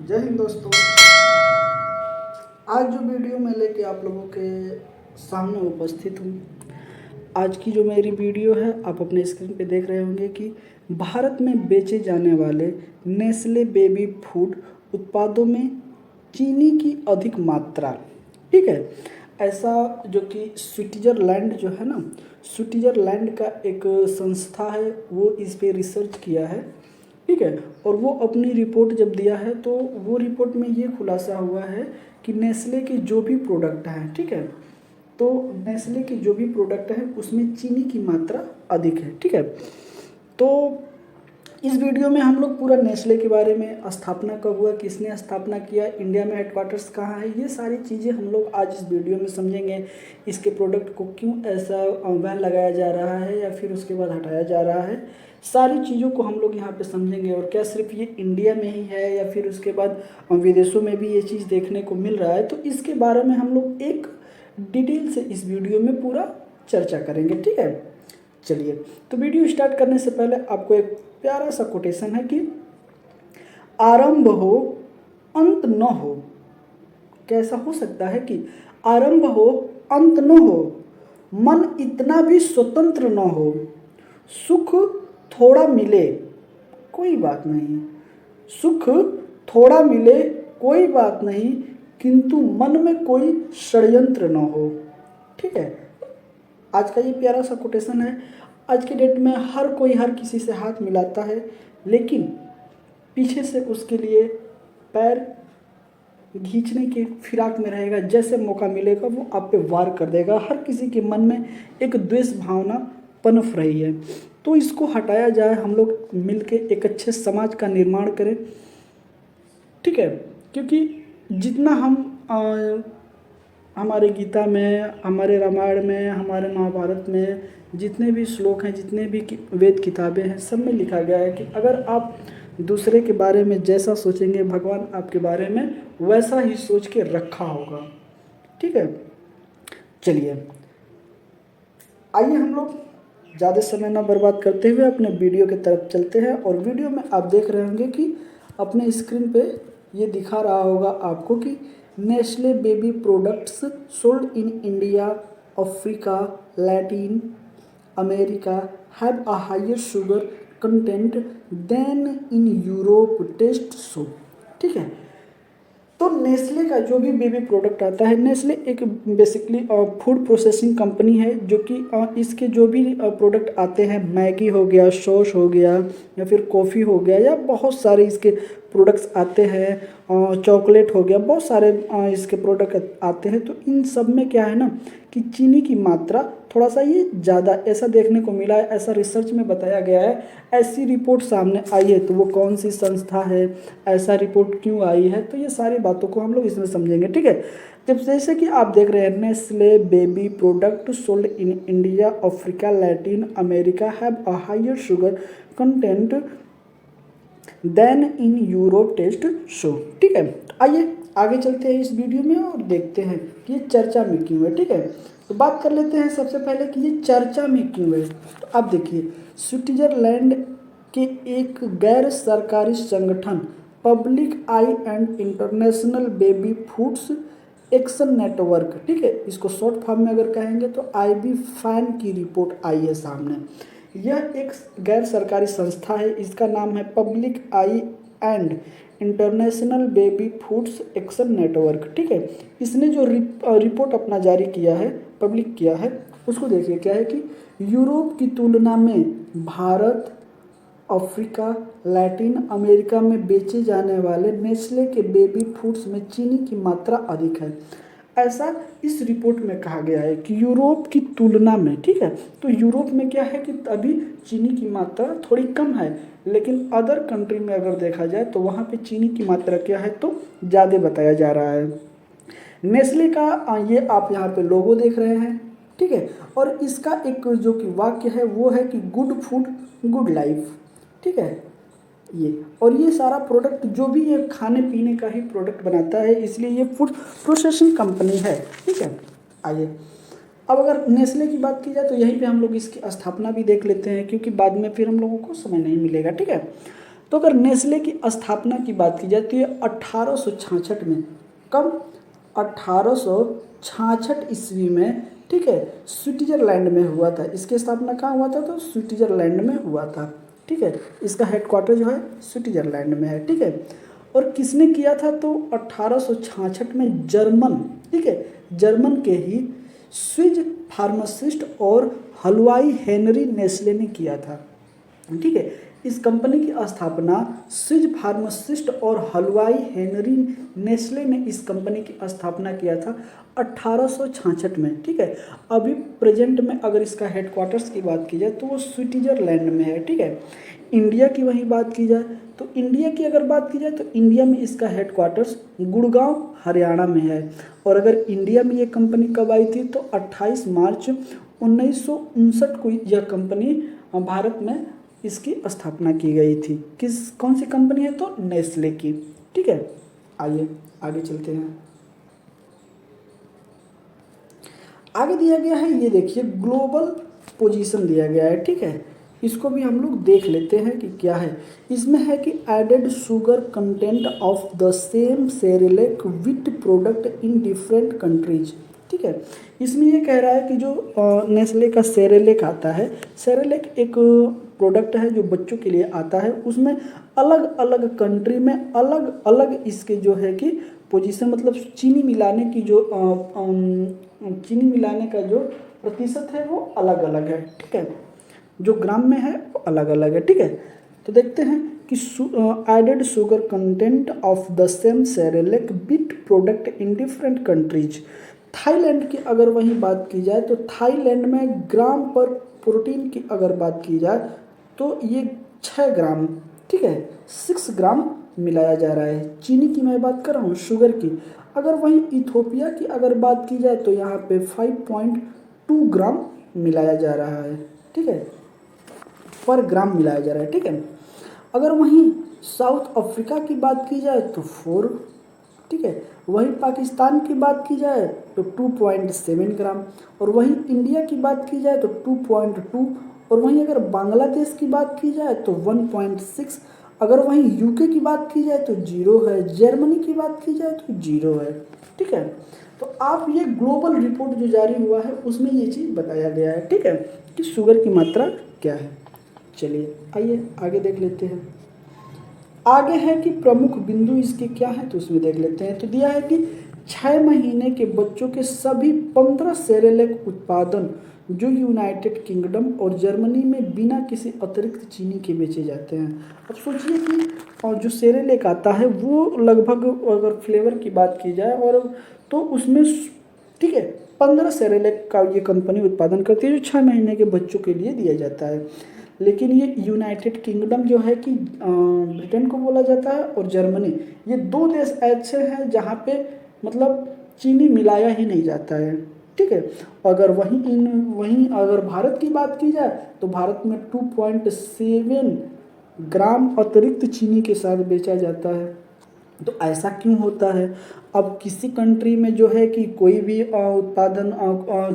जय हिंद दोस्तों। आज जो वीडियो मैं लेके आप लोगों के सामने उपस्थित हूँ, आज की जो मेरी वीडियो है आप अपने स्क्रीन पे देख रहे होंगे कि भारत में बेचे जाने वाले नेस्ले बेबी फूड उत्पादों में चीनी की अधिक मात्रा। ठीक है, ऐसा जो कि स्विट्ज़रलैंड जो है ना, स्विट्ज़रलैंड का एक संस्था है, वो इस पे रिसर्च किया है। ठीक है, और वो अपनी रिपोर्ट जब दिया है तो वो रिपोर्ट में ये खुलासा हुआ है कि नेस्ले के जो भी प्रोडक्ट हैं, ठीक है, तो नेस्ले के जो भी प्रोडक्ट हैं उसमें चीनी की मात्रा अधिक है। ठीक है, तो इस वीडियो में हम लोग पूरा नेस्ले के बारे में, स्थापना कब हुआ, किसने स्थापना किया, इंडिया में हेडक्वार्टर्स कहाँ है, ये सारी चीज़ें हम लोग आज इस वीडियो में समझेंगे। इसके प्रोडक्ट को क्यों ऐसा बैन लगाया जा रहा है या फिर उसके बाद हटाया जा रहा है, सारी चीज़ों को हम लोग यहाँ पे समझेंगे। और क्या सिर्फ ये इंडिया में ही है या फिर उसके बाद विदेशों में भी ये चीज़ देखने को मिल रहा है, तो इसके बारे में हम लोग एक डिटेल से इस वीडियो में पूरा चर्चा करेंगे। ठीक है, चलिए, तो वीडियो स्टार्ट करने से पहले आपको एक प्यारा सा कोटेशन है कि आरंभ हो अंत न हो। कैसा हो सकता है कि आरंभ हो अंत न हो, मन इतना भी स्वतंत्र न हो, सुख थोड़ा मिले कोई बात नहीं, सुख थोड़ा मिले कोई बात नहीं, किंतु मन में कोई षड्यंत्र न हो। ठीक है, आज का ये प्यारा सा कोटेशन है। आज के डेट में हर कोई हर किसी से हाथ मिलाता है, लेकिन पीछे से उसके लिए पैर खींचने की फिराक में रहेगा। जैसे मौका मिलेगा वो आप पे वार कर देगा। हर किसी के मन में एक द्वेष भावना पनप रही है, तो इसको हटाया जाए, हम लोग मिलके एक अच्छे समाज का निर्माण करें। ठीक है, क्योंकि जितना हम हमारे गीता में, हमारे रामायण में, हमारे महाभारत में जितने भी श्लोक हैं, जितने भी वेद किताबें हैं, सब में लिखा गया है कि अगर आप दूसरे के बारे में जैसा सोचेंगे, भगवान आपके बारे में वैसा ही सोच के रखा होगा। ठीक है, चलिए आइए हम लोग ज़्यादा समय ना बर्बाद करते हुए अपने वीडियो की तरफ चलते हैं। और वीडियो में आप देख रहे होंगे कि अपने स्क्रीन पे ये दिखा रहा होगा आपको कि Nestle baby products sold in India, Africa, Latin America have a higher sugar content than in Europe test show. ठीक है, तो नेस्ले का जो भी बेबी प्रोडक्ट आता है, नेस्ले एक बेसिकली फूड प्रोसेसिंग कंपनी है, जो कि इसके जो भी प्रोडक्ट आते हैं, मैगी हो गया, सॉस हो गया, या फिर कॉफ़ी हो गया, या बहुत सारे इसके प्रोडक्ट्स आते हैं, चॉकलेट हो गया, बहुत सारे इसके प्रोडक्ट आते हैं। तो इन सब में क्या है ना कि चीनी की मात्रा थोड़ा सा ये ज़्यादा ऐसा देखने को मिला है, ऐसा रिसर्च में बताया गया है। ऐसी रिपोर्ट सामने आई है, तो वो कौन सी संस्था है, ऐसा रिपोर्ट क्यों आई है, तो ये सारी बातों को हम लोग इसमें समझेंगे। ठीक है, जब जैसे कि आप देख रहे हैं, Nestle baby product sold in India, Africa, Latin America have a higher sugar content than in Europe test show. ठीक है, आइए आगे चलते हैं इस वीडियो में और देखते हैं कि ये चर्चा में क्यों है। ठीक है, तो बात कर लेते हैं सबसे पहले कि ये चर्चा में क्यों है। तो आप देखिए, स्विट्जरलैंड के एक गैर सरकारी संगठन public I and international baby foods action network, ठीक है, इसको शॉर्ट फॉर्म में अगर कहेंगे तो IB फैन की रिपोर्ट आई है सामने। यह एक गैर सरकारी संस्था है, इसका नाम है public I and international baby foods action network. ठीक है, इसने जो रिपोर्ट अपना जारी किया है, पब्लिक किया है, उसको देखिए क्या है कि यूरोप की तुलना में भारत, अफ्रीका, लैटिन अमेरिका में बेचे जाने वाले नेस्ले के बेबी फूड्स में चीनी की मात्रा अधिक है। ऐसा इस रिपोर्ट में कहा गया है कि यूरोप की तुलना में। ठीक है, तो यूरोप में क्या है कि अभी चीनी की मात्रा थोड़ी कम है, लेकिन अदर कंट्री में अगर देखा जाए तो वहाँ पे चीनी की मात्रा क्या है तो ज़्यादा बताया जा रहा है। नेस्ले का ये आप यहाँ पे लोगो देख रहे हैं। ठीक है, और इसका एक जो कि वाक्य है वो है कि गुड फूड गुड लाइफ। ठीक है, ये और ये सारा प्रोडक्ट जो भी ये खाने पीने का ही प्रोडक्ट बनाता है, इसलिए ये फूड प्रोसेसिंग कंपनी है। ठीक है, आइए अब अगर नेस्ले की बात की जाए तो यहीं पे हम लोग इसकी स्थापना भी देख लेते हैं, क्योंकि बाद में फिर हम लोगों को समय नहीं मिलेगा। ठीक है, तो अगर नेस्ले की स्थापना की बात की जाए तो ये 1866 में, कब, 1866 ईस्वी में, ठीक है, स्विट्जरलैंड में हुआ था। इसकी स्थापना कहाँ हुआ था, तो स्विट्जरलैंड में हुआ था, ठीक है। इसका हेडक्वार्टर जो है स्विट्जरलैंड में है, ठीक है। और किसने किया था, तो 1866 में जर्मन, ठीक है, जर्मन के ही स्विज फार्मासिस्ट और हलवाई हेनरी नेस्ले ने किया था, ठीक है। इस कंपनी की स्थापना स्विज फार्मासिस्ट और हलवाई हेनरी नेस्ले ने इस कंपनी की स्थापना किया था 1866 में, ठीक है। अभी प्रेजेंट में अगर इसका हेडक्वार्टर्स की बात की जाए तो वो स्विट्जरलैंड में है, ठीक है। इंडिया की वहीं बात की जाए तो इंडिया की अगर बात की जाए तो इंडिया में इसका हेडक्वार्टर्स गुड़गांव हरियाणा में है। और अगर इंडिया में ये कंपनी कब आई थी, तो 28 मार्च 1959 को यह कंपनी भारत में इसकी स्थापना की गई थी। कौन सी कंपनी है, तो नेस्ले की, ठीक है। आइए आगे चलते हैं। आगे दिया गया है, ये देखिए ग्लोबल पोजीशन दिया गया है, ठीक है। इसको भी हम लोग देख लेते हैं कि क्या है। इसमें है कि added sugar content of the same Cerelac wheat product in different countries, ठीक है। इसमें ये कह रहा है कि जो नेस्ले का सेरेलेक आता है, सेरेलेक एक प्रोडक्ट है जो बच्चों के लिए आता है, उसमें अलग अलग कंट्री में अलग अलग इसके जो है कि पोजीशन, मतलब चीनी मिलाने की जो चीनी मिलाने का जो प्रतिशत है वो अलग अलग है, ठीक है। जो ग्राम में है वो अलग अलग है, ठीक है। तो देखते हैं कि added sugar content of the same Cerelac wheat product in different countries. Thailand की अगर वही बात की जाए तो थाईलैंड में ग्राम पर प्रोटीन की अगर बात की जाए तो ये 6 ग्राम, ठीक है, 6 ग्राम मिलाया जा रहा है। चीनी की मैं बात कर रहा हूँ, शुगर की। अगर वहीं इथोपिया की अगर बात की जाए तो यहाँ पे 5.2 ग्राम मिलाया जा रहा है, ठीक है, पर ग्राम मिलाया जा रहा है, ठीक है। अगर वहीं साउथ अफ्रीका की बात की जाए तो 4, ठीक है। वहीं पाकिस्तान की बात की जाए तो 2.7 ग्राम, और वहीं इंडिया की बात की जाए तो 2.2, और वहीं अगर बांग्लादेश की बात की जाए तो 1.6, अगर वहीं यूके की बात की जाए तो 0 है, जर्मनी की बात की जाए तो 0 है, ठीक है। तो आप ये ग्लोबल रिपोर्ट जो जारी हुआ है उसमें ये चीज़ बताया गया है, ठीक है, कि शुगर की मात्रा क्या है। चलिए आइए आगे देख लेते हैं। आगे है कि प्रमुख बिंदु इसके क्या है, तो उसमें देख लेते हैं। तो दिया है कि 6 महीने के बच्चों के सभी 15 सेरेलेक उत्पादन जो यूनाइटेड किंगडम और जर्मनी में बिना किसी अतिरिक्त चीनी के बेचे जाते हैं। अब सोचिए कि और जो सेरेलेक आता है वो लगभग, अगर फ्लेवर की बात की जाए और तो उसमें, ठीक है, 15 सेरेलेक का ये कंपनी उत्पादन करती है जो 6 महीने के बच्चों के लिए दिया जाता है। लेकिन ये यूनाइटेड किंगडम जो है कि ब्रिटेन को बोला जाता है और जर्मनी, ये 2 देश ऐसे हैं जहाँ पे मतलब चीनी मिलाया ही नहीं जाता है, ठीक है। अगर वहीं अगर भारत की बात की जाए तो भारत में 2.7 ग्राम अतिरिक्त चीनी के साथ बेचा जाता है। तो ऐसा क्यों होता है? अब किसी कंट्री में जो है कि कोई भी उत्पादन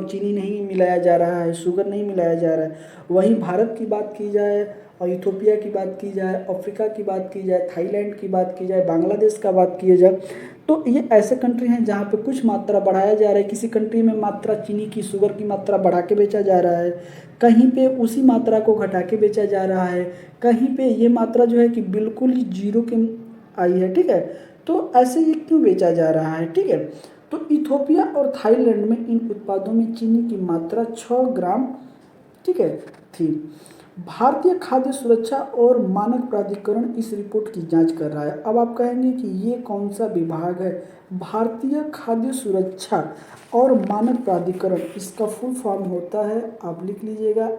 चीनी नहीं मिलाया जा रहा है, शुगर नहीं मिलाया जा रहा है, वहीं भारत की बात की जाए और इथोपिया की बात की जाए, अफ्रीका की बात की जाए, थाईलैंड की बात की जाए, बांग्लादेश का बात किया जाए, तो ये ऐसे कंट्री हैं जहाँ पे कुछ मात्रा बढ़ाया जा रहा है। किसी कंट्री में मात्रा चीनी की, शुगर की मात्रा बढ़ा के बेचा जा रहा है, कहीं पे उसी मात्रा को घटा के बेचा जा रहा है, कहीं पे ये मात्रा जो है कि बिल्कुल ही 0 के आई है, ठीक है। तो ऐसे ये क्यों बेचा जा रहा है, ठीक है। तो इथोपिया और थाईलैंड में इन उत्पादों में चीनी की मात्रा 6 ग्राम, ठीक है, थी। भारतीय खाद्य सुरक्षा और मानक प्राधिकरण इस रिपोर्ट की जांच कर रहा है। अब आप कहेंगे कि ये कौन सा विभाग है? भारतीय खाद्य सुरक्षा और मानक प्राधिकरण, इसका फुल फॉर्म होता है, आप लिख लीजिएगा,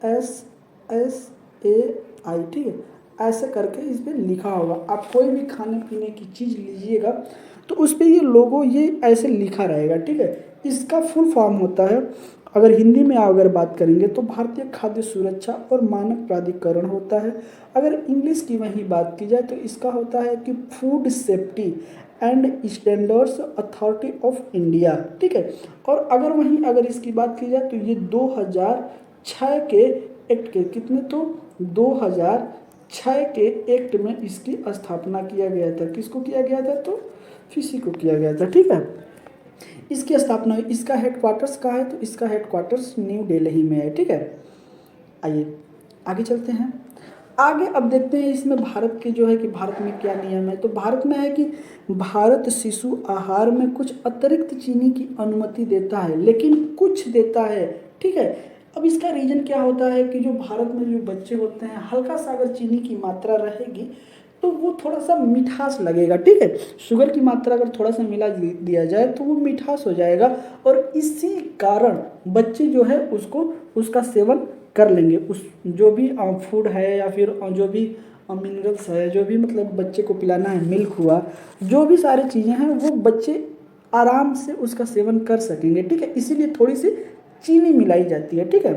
FSSAI, ठीक है, ऐसे करके इस पर लिखा होगा। आप कोई भी खाने पीने की चीज़ लीजिएगा तो उस पर ये लोगो ये ऐसे लिखा रहेगा, ठीक है। इसका फुल फॉर्म होता है, अगर हिंदी में अगर बात करेंगे तो भारतीय खाद्य सुरक्षा और मानक प्राधिकरण होता है। अगर इंग्लिश की वहीं बात की जाए तो इसका होता है कि food safety and standards authority of India, ठीक है। और अगर इसकी बात की जाए तो ये 2006 के एक्ट के कितने, तो 2006 6 के एक्ट में इसकी स्थापना किया गया था। किसको किया गया था? तो फिशी को किया गया था। ठीक है, इसकी स्थापना हुई। इसका हेडक्वार्टर्स कहाँ है? तो इसका हेडक्वार्टर्स न्यू दिल्ली में है। ठीक है, आइए आगे चलते हैं। आगे अब देखते हैं इसमें भारत के जो है कि भारत में क्या नियम है। तो भारत में है कि भारत शिशु आहार में कुछ अतिरिक्त चीनी की अनुमति देता है, लेकिन कुछ देता है। ठीक है, अब इसका रीज़न क्या होता है कि जो भारत में जो बच्चे होते हैं, हल्का सा अगर चीनी की मात्रा रहेगी तो वो थोड़ा सा मिठास लगेगा। ठीक है, शुगर की मात्रा अगर थोड़ा सा मिला दिया जाए तो वो मिठास हो जाएगा, और इसी कारण बच्चे जो है उसका सेवन कर लेंगे। उस जो भी फूड है या फिर जो भी मिनरल्स है, जो भी मतलब बच्चे को पिलाना है, मिल्क हुआ, जो भी सारी चीज़ें हैं वो बच्चे आराम से उसका सेवन कर सकेंगे। ठीक है, इसीलिए थोड़ी सी चीनी मिलाई जाती है। ठीक है,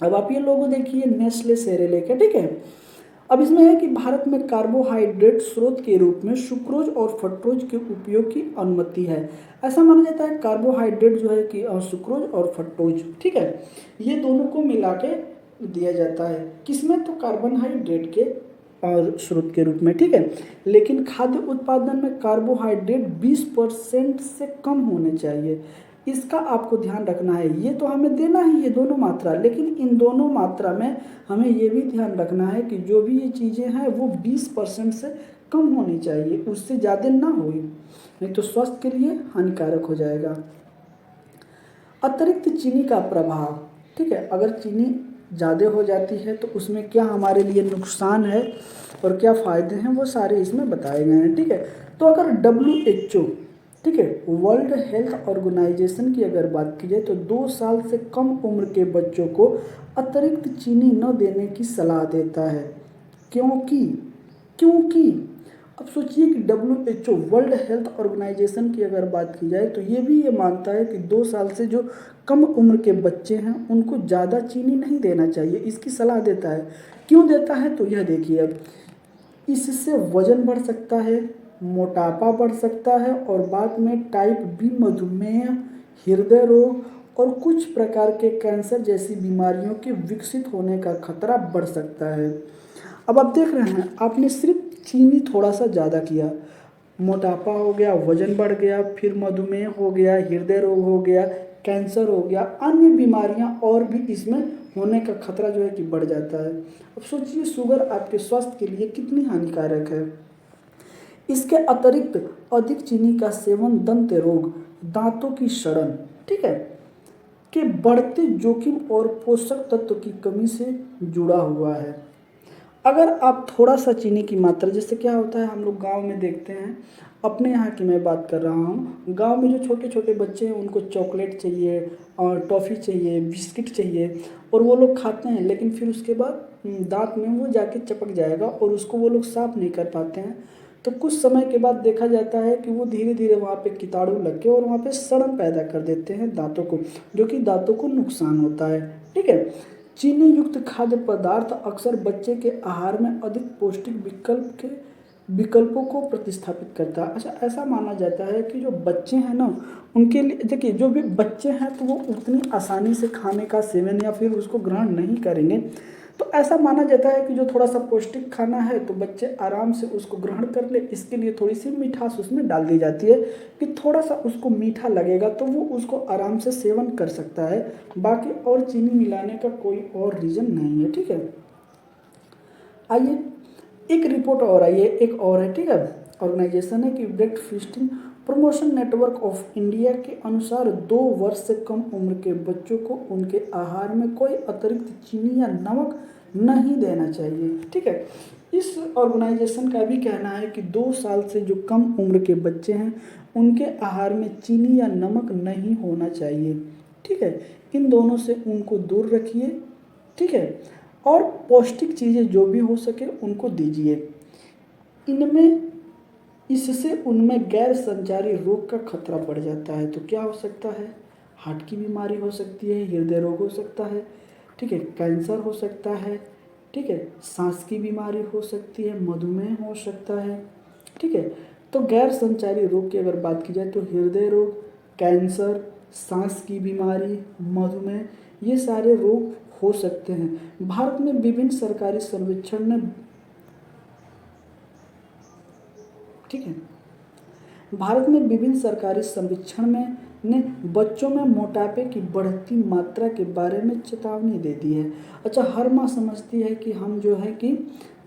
अब आप ये लोगो देखिए नेस्ले सेरेलेक है। ठीक है, अब इसमें है कि भारत में कार्बोहाइड्रेट स्रोत के रूप में सुक्रोज और फ्रक्टोज के उपयोग की अनुमति है। ऐसा माना जाता है कार्बोहाइड्रेट जो है कि सुक्रोज और फ्रक्टोज, ठीक है, ये दोनों को मिला के दिया जाता है। किसमें? तो कार्बोहाइड्रेट के और स्रोत के रूप में। ठीक है, लेकिन खाद्य उत्पादन में कार्बोहाइड्रेट 20% से कम होने चाहिए। इसका आपको ध्यान रखना है। ये तो हमें देना है ये दोनों मात्रा, लेकिन इन दोनों मात्रा में हमें ये भी ध्यान रखना है कि जो भी ये चीज़ें हैं वो 20% से कम होनी चाहिए, उससे ज़्यादा ना हो, नहीं तो स्वास्थ्य के लिए हानिकारक हो जाएगा। अतिरिक्त चीनी का प्रभाव। ठीक है, अगर चीनी ज़्यादा हो जाती है तो उसमें क्या हमारे लिए नुकसान है और क्या फ़ायदे हैं, वो सारे इसमें बताए गए हैं। ठीक है, तो अगर WHO, ठीक है, वर्ल्ड हेल्थ ऑर्गेनाइजेशन की अगर बात की जाए तो 2 साल से कम उम्र के बच्चों को अतिरिक्त चीनी न देने की सलाह देता है। क्योंकि क्योंकि अब सोचिए कि WHO वर्ल्ड हेल्थ ऑर्गेनाइजेशन की अगर बात की जाए तो ये मानता है कि 2 साल से जो कम उम्र के बच्चे हैं उनको ज़्यादा चीनी नहीं देना चाहिए, इसकी सलाह देता है। क्यों देता है? तो यह देखिए, अब इससे वजन बढ़ सकता है, मोटापा बढ़ सकता है, और बाद में टाइप बी मधुमेह, हृदय रोग और कुछ प्रकार के कैंसर जैसी बीमारियों के विकसित होने का खतरा बढ़ सकता है। अब आप देख रहे हैं, आपने सिर्फ चीनी थोड़ा सा ज़्यादा किया, मोटापा हो गया, वजन बढ़ गया, फिर मधुमेह हो गया, हृदय रोग हो गया, कैंसर हो गया, अन्य बीमारियां और भी इसमें होने का खतरा जो है कि बढ़ जाता है। अब सोचिए शुगर आपके स्वास्थ्य के लिए कितनी हानिकारक है। इसके अतिरिक्त अधिक चीनी का सेवन दंत रोग, दांतों की सड़न, ठीक है, के बढ़ते जोखिम और पोषक तत्व की कमी से जुड़ा हुआ है। अगर आप थोड़ा सा चीनी की मात्रा, जैसे क्या होता है हम लोग गांव में देखते हैं, अपने यहाँ की मैं बात कर रहा हूँ, गांव में जो छोटे छोटे बच्चे हैं उनको चॉकलेट चाहिए और टॉफ़ी चाहिए, बिस्किट चाहिए, और वो लोग खाते हैं, लेकिन फिर उसके बाद दांत में वो जाके चिपक जाएगा और उसको वो लोग साफ नहीं कर पाते हैं। तो कुछ समय के बाद देखा जाता है कि वो धीरे धीरे वहाँ पे कीटाणु लग के और वहाँ पे सड़न पैदा कर देते हैं दांतों को, जो कि दांतों को नुकसान होता है। ठीक है, चीनी युक्त खाद्य पदार्थ अक्सर बच्चे के आहार में अधिक पौष्टिक विकल्पों को प्रतिस्थापित करता है। अच्छा, ऐसा माना जाता है कि जो बच्चे हैं ना, उनके लिए देखिए, जो भी बच्चे हैं तो वो उतनी आसानी से खाने का सेवन या फिर उसको ग्रहण नहीं करेंगे। तो ऐसा माना जाता है कि जो थोड़ा सा पौष्टिक खाना है तो बच्चे आराम से उसको ग्रहण कर ले। इसके लिए थोड़ी सी मिठास उसमें डाल दी जाती है कि थोड़ा सा उसको मीठा लगेगा तो वो उसको आराम से सेवन कर सकता है। बाकी और चीनी मिलाने का कोई और रीज़न नहीं है। ठीक है, आइए एक रिपोर्ट और आई है, एक और है। ठीक है, ऑर्गेनाइजेशन है कि breastfeeding promotion network of India के अनुसार 2 वर्ष से कम उम्र के बच्चों को उनके आहार में कोई अतिरिक्त चीनी या नमक नहीं देना चाहिए। ठीक है, इस ऑर्गेनाइजेशन का भी कहना है कि 2 साल से जो कम उम्र के बच्चे हैं उनके आहार में चीनी या नमक नहीं होना चाहिए। ठीक है, इन दोनों से उनको दूर रखिए। ठीक है, और पौष्टिक चीज़ें जो भी हो सके उनको दीजिए। इससे उनमें गैर संचारी रोग का खतरा बढ़ जाता है। तो क्या हो सकता है? हार्ट की बीमारी हो सकती है, हृदय रोग हो सकता है, ठीक है, कैंसर हो सकता है, ठीक है, सांस की बीमारी हो सकती है, मधुमेह हो सकता है। ठीक है, तो गैर संचारी रोग की अगर बात की जाए तो हृदय रोग, कैंसर, सांस की बीमारी, मधुमेह, ये सारे रोग हो सकते हैं। भारत में विभिन्न सरकारी सर्वेक्षण ने ठीक है। भारत में विभिन्न सरकारी सर्वेक्षण में ने बच्चों में मोटापे की बढ़ती मात्रा के बारे में चेतावनी दे दी है। अच्छा, हर माँ समझती है कि हम जो है कि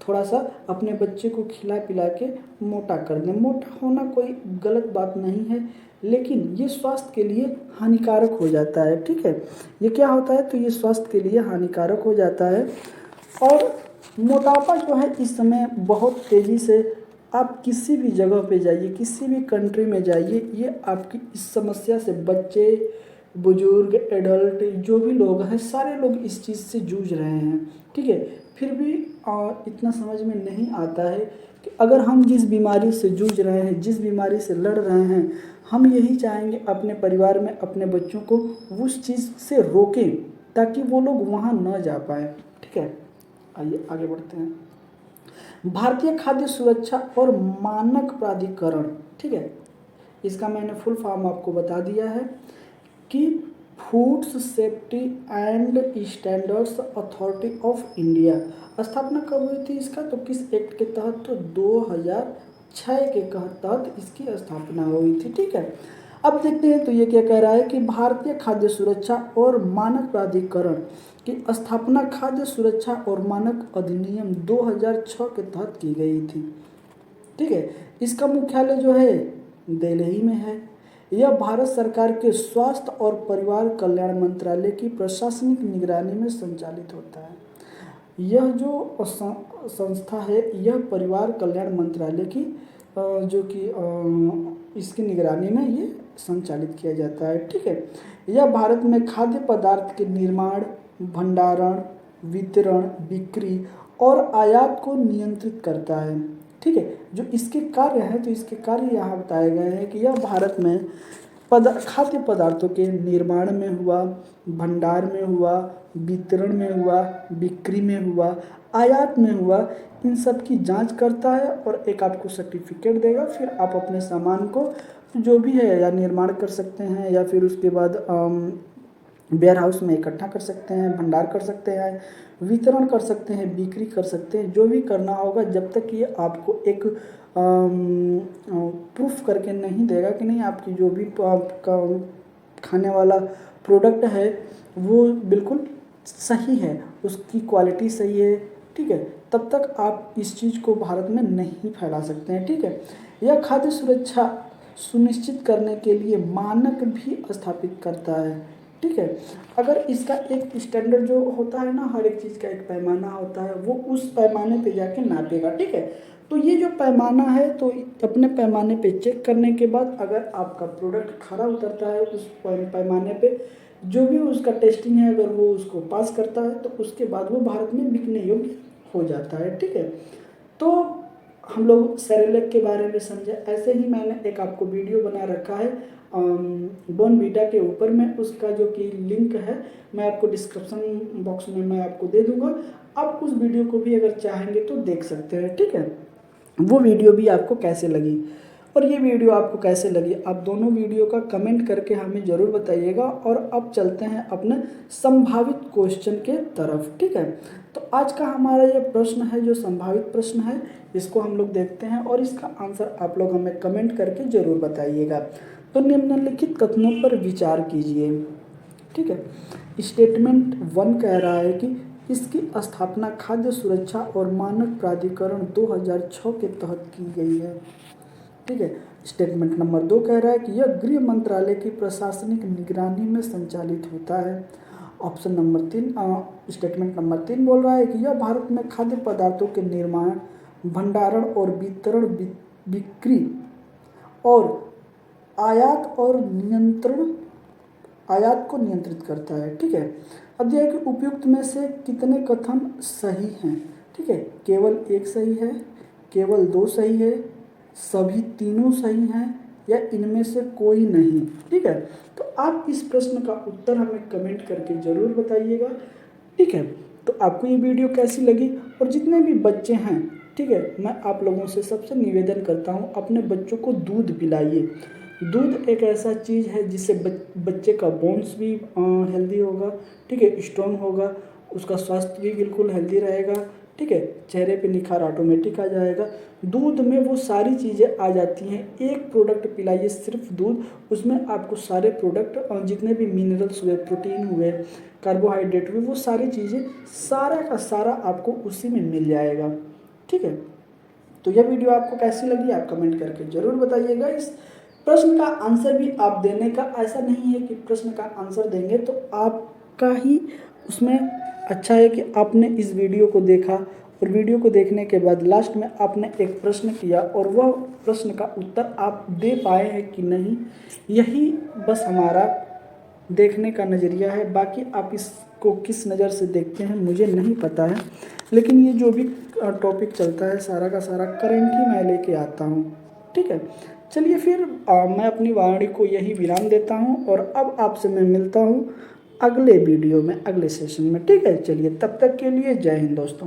थोड़ा सा अपने बच्चे को खिला पिला के मोटा कर दें। मोटा होना कोई गलत बात नहीं है, लेकिन ये स्वास्थ्य के लिए हानिकारक हो जाता है। ठीक है, ये क्या होता है, तो ये स्वास्थ्य के लिए हानिकारक हो जाता है। और मोटापा जो है इस समय बहुत तेज़ी से, आप किसी भी जगह पे जाइए, किसी भी कंट्री में जाइए, ये आपकी इस समस्या से, बच्चे, बुजुर्ग, एडल्ट, जो भी लोग हैं, सारे लोग इस चीज़ से जूझ रहे हैं। ठीक है, फिर भी इतना समझ में नहीं आता है कि अगर हम जिस बीमारी से जूझ रहे हैं, जिस बीमारी से लड़ रहे हैं, हम यही चाहेंगे अपने परिवार में अपने बच्चों को उस चीज़ से रोकें ताकि वो लोग वहाँ न जा पाए। ठीक है, आइए आगे बढ़ते हैं। भारतीय खाद्य सुरक्षा और मानक प्राधिकरण, ठीक है, इसका मैंने फुल फॉर्म आपको बता दिया है कि foods safety and standards authority of India. स्थापना कब हुई थी इसका, तो किस एक्ट के तहत, तो 2006 के तहत इसकी स्थापना हुई थी। ठीक है, अब देखते हैं तो ये क्या कह रहा है कि भारतीय खाद्य सुरक्षा और मानक प्राधिकरण की स्थापना खाद्य सुरक्षा और मानक अधिनियम 2006 के तहत की गई थी। ठीक है, इसका मुख्यालय जो है दिल्ली में है। यह भारत सरकार के स्वास्थ्य और परिवार कल्याण मंत्रालय की प्रशासनिक निगरानी में संचालित होता है। यह जो संस्था है, यह परिवार कल्याण मंत्रालय की जो कि इसकी निगरानी में ये संचालित किया जाता है। ठीक है, यह भारत में खाद्य पदार्थ के निर्माण, भंडारण, वितरण, बिक्री और आयात को नियंत्रित करता है। ठीक है, जो इसके कार्य हैं, तो इसके कार्य यहाँ बताए गए हैं कि यह भारत में खाद्य पदार्थों के निर्माण में हुआ, भंडार में हुआ, वितरण में हुआ, बिक्री में हुआ, आयात में हुआ, इन सब की जांच करता है और एक आपको सर्टिफिकेट देगा। फिर आप अपने सामान को जो भी है या निर्माण कर सकते हैं या फिर उसके बाद वेयर हाउस में इकट्ठा कर सकते हैं, भंडार कर सकते हैं, वितरण कर सकते हैं, बिक्री कर सकते हैं, जो भी करना होगा, जब तक ये आपको एक प्रूफ करके नहीं देगा कि नहीं आपकी जो भी आपका खाने वाला प्रोडक्ट है वो बिल्कुल सही है, उसकी क्वालिटी सही है। ठीक है, तब तक आप इस चीज़ को भारत में नहीं फैला सकते हैं। ठीक है, यह खाद्य सुरक्षा सुनिश्चित करने के लिए मानक भी स्थापित करता है। ठीक है, अगर इसका एक स्टैंडर्ड जो होता है ना, हर एक चीज़ का एक पैमाना होता है, वो उस पैमाने पे जाके नापेगा। ठीक है, तो ये जो पैमाना है, तो अपने पैमाने पे चेक करने के बाद अगर आपका प्रोडक्ट खरा उतरता है उस पैमाने पे, जो भी उसका टेस्टिंग है, अगर वो उसको पास करता है, तो उसके बाद वो भारत में बिकने योग्य हो जाता है। ठीक है, तो हम लोग सेरेलैक के बारे में समझे। ऐसे ही मैंने एक आपको वीडियो बना रखा है बॉर्नवीटा के ऊपर में, उसका जो कि लिंक है मैं आपको डिस्क्रिप्शन बॉक्स में मैं आपको दे दूंगा। आप उस वीडियो को भी अगर चाहेंगे तो देख सकते हैं। ठीक है, वो वीडियो भी आपको कैसे लगी और ये वीडियो आपको कैसे लगी, आप दोनों वीडियो का कमेंट करके हमें ज़रूर बताइएगा। और अब चलते हैं अपने संभावित क्वेश्चन के तरफ। ठीक है, तो आज का हमारा ये प्रश्न है, जो संभावित प्रश्न है, इसको हम लोग देखते हैं और इसका आंसर आप लोग हमें कमेंट करके ज़रूर बताइएगा। तो निम्नलिखित कथनों पर विचार कीजिए। ठीक है, स्टेटमेंट 1 कह रहा है कि इसकी स्थापना खाद्य सुरक्षा और मानक प्राधिकरण 2006 के तहत की गई है। ठीक है, स्टेटमेंट नंबर 2 कह रहा है कि यह गृह मंत्रालय की प्रशासनिक निगरानी में संचालित होता है। ऑप्शन नंबर 3 स्टेटमेंट नंबर 3 बोल रहा है कि यह भारत में खाद्य पदार्थों के निर्माण, भंडारण और वितरण, बिक्री और आयात को नियंत्रित करता है। ठीक है, अब यह है कि उपयुक्त में से कितने कथन सही हैं। ठीक है, केवल एक सही है, केवल 2 सही है, सभी तीनों सही हैं या इनमें से कोई नहीं। ठीक है, तो आप इस प्रश्न का उत्तर हमें कमेंट करके ज़रूर बताइएगा। ठीक है, तो आपको ये वीडियो कैसी लगी, और जितने भी बच्चे हैं, ठीक है, मैं आप लोगों से सबसे निवेदन करता हूँ, अपने बच्चों को दूध पिलाइए। दूध एक ऐसा चीज़ है जिससे बच्चे का बोन्स भी हेल्दी होगा। ठीक है, स्ट्रॉन्ग होगा, उसका स्वास्थ्य भी बिल्कुल हेल्दी रहेगा। ठीक है, चेहरे पे निखार ऑटोमेटिक आ जाएगा। दूध में वो सारी चीज़ें आ जाती हैं। एक प्रोडक्ट पिलाइए सिर्फ दूध, उसमें आपको सारे प्रोडक्ट और जितने भी मिनरल्स हुए, प्रोटीन हुए, कार्बोहाइड्रेट हुए, वो सारी चीज़ें सारा का सारा आपको उसी में मिल जाएगा। ठीक है, तो यह वीडियो आपको कैसी लगी आप कमेंट करके ज़रूर बताइएगा। इस प्रश्न का आंसर भी आप देने का, ऐसा नहीं है कि प्रश्न का आंसर देंगे तो आपका ही उसमें अच्छा है कि आपने इस वीडियो को देखा और वीडियो को देखने के बाद लास्ट में आपने एक प्रश्न किया और वह प्रश्न का उत्तर आप दे पाए हैं कि नहीं, यही बस हमारा देखने का नज़रिया है। बाकी आप इसको किस नज़र से देखते हैं मुझे नहीं पता है, लेकिन ये जो भी टॉपिक चलता है सारा का सारा करंट ही मैं लेके आता हूँ। ठीक है, चलिए फिर मैं अपनी वाणी को यही विराम देता हूँ और अब आपसे मैं मिलता हूँ अगले वीडियो में, अगले सेशन में। ठीक है, चलिए तब तक के लिए जय हिंद दोस्तों।